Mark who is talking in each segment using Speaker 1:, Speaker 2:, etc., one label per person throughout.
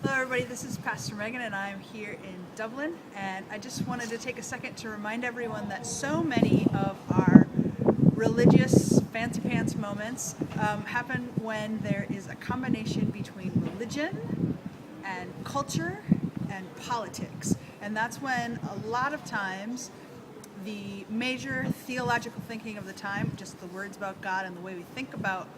Speaker 1: Hello everybody, this is Pastor Megan and I'm here in Dublin, and I just wanted to take a second to remind everyone that so many of our religious fancy pants moments happen when there is a combination between religion and culture and politics. And that's when a lot of times the major theological thinking of the time, just the words about God and the way we think about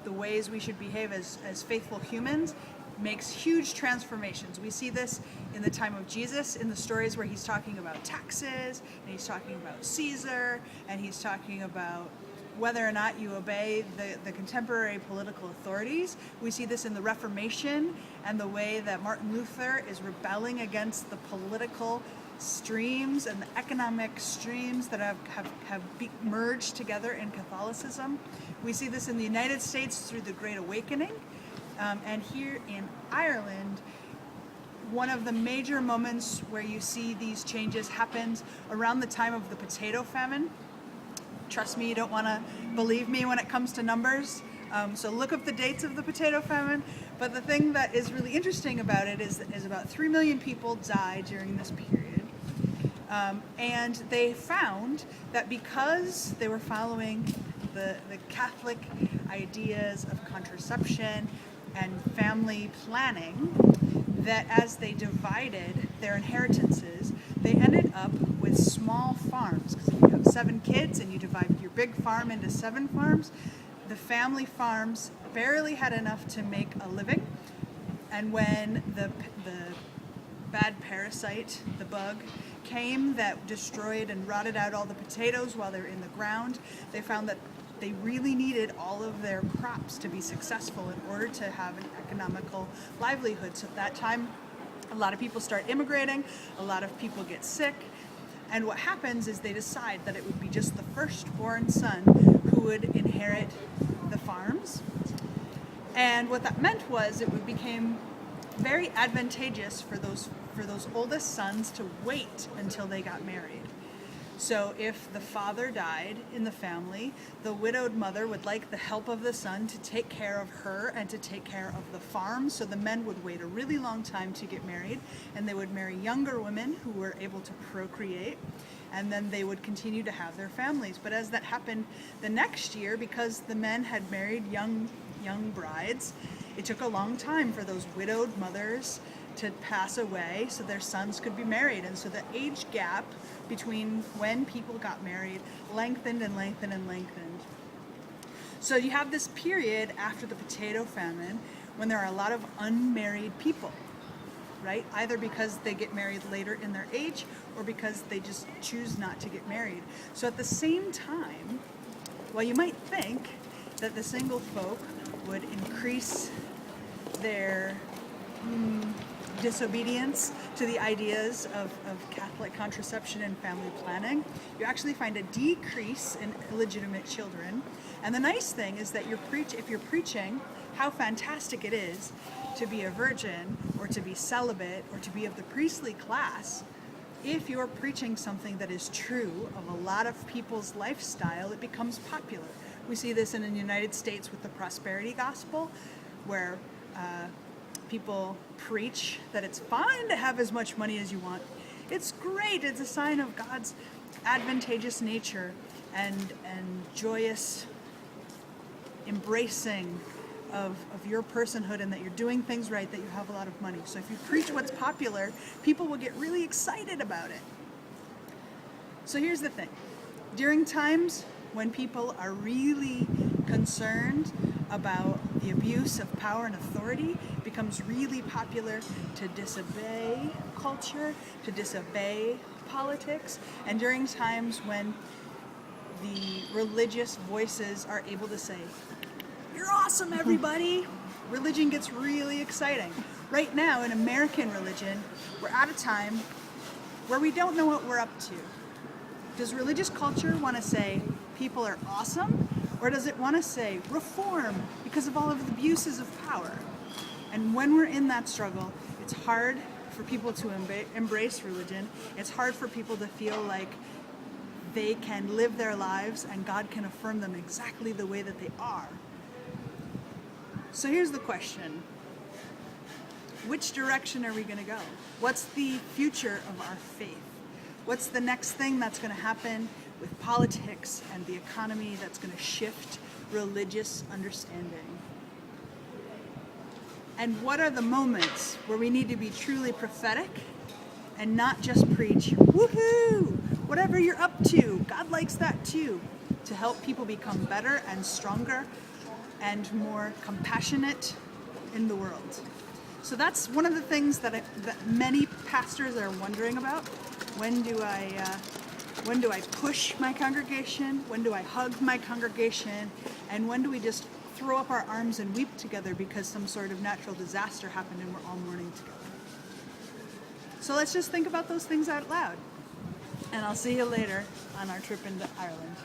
Speaker 1: the ways we should behave as faithful humans, makes huge transformations. We see this in the time of Jesus, in the stories where he's talking about taxes, and he's talking about Caesar, and he's talking about whether or not you obey the contemporary political authorities. We see this in the Reformation and the way that Martin Luther is rebelling against the political streams and the economic streams that have merged together in Catholicism. We see this in the United States through the Great Awakening. And here in Ireland, one of the major moments where you see these changes happens around the time of the potato famine. Trust me, you don't want to believe me when it comes to numbers. So look up the dates of the potato famine. But the thing that is really interesting about it is about 3 million people died during this period. And they found that because they were following the Catholic ideas of contraception and family planning, that as they divided their inheritances, they ended up with small farms. Because if you have 7 kids and you divide your big farm into 7 farms, the family farms barely had enough to make a living. And when the bad parasite, the bug, came that destroyed and rotted out all the potatoes while they're in the ground, they found that they really needed all of their crops to be successful in order to have an economical livelihood. So at that time, a lot of people start immigrating, a lot of people get sick, and what happens is they decide that it would be just the firstborn son who would inherit the farms. And what that meant was it became very advantageous for those oldest sons to wait until they got married. So if the father died in the family, the widowed mother would like the help of the son to take care of her and to take care of the farm. So the men would wait a really long time to get married, and they would marry younger women who were able to procreate, and then they would continue to have their families. But as that happened the next year, because the men had married young brides, it took a long time for those widowed mothers to pass away so their sons could be married. And so the age gap between when people got married lengthened and lengthened and lengthened. So you have this period after the potato famine when there are a lot of unmarried people, right? Either because they get married later in their age or because they just choose not to get married. So at the same time, while you might think that the single folk would increase their disobedience to the ideas of Catholic contraception and family planning, you actually find a decrease in illegitimate children. And the nice thing is that if you're preaching how fantastic it is to be a virgin or to be celibate or to be of the priestly class, if you're preaching something that is true of a lot of people's lifestyle, it becomes popular. We see this in the United States with the prosperity gospel, where people preach that it's fine to have as much money as you want. It's great. It's a sign of God's advantageous nature and joyous embracing of your personhood, and that you're doing things right, that you have a lot of money. So if you preach what's popular, people will get really excited about it. So here's the thing. During times when people are really concerned about the abuse of power and authority, it becomes really popular to disobey culture, to disobey politics. And during times when the religious voices are able to say, "You're awesome, everybody," religion gets really exciting. Right now, in American religion, we're at a time where we don't know what we're up to. Does religious culture want to say people are awesome? Or does it want to say reform because of all of the abuses of power? And when we're in that struggle, it's hard for people to embrace religion. It's hard for people to feel like they can live their lives and God can affirm them exactly the way that they are. So here's the question. Which direction are we going to go? What's the future of our faith? What's the next thing that's going to happen with politics and the economy that's going to shift religious understanding? And what are the moments where we need to be truly prophetic and not just preach, woohoo, whatever you're up to, God likes that too, to help people become better and stronger and more compassionate in the world? So that's one of the things that many pastors are wondering about. When do I push my congregation? When do I hug my congregation? And when do we just throw up our arms and weep together because some sort of natural disaster happened and we're all mourning together? So let's just think about those things out loud. And I'll see you later on our trip into Ireland.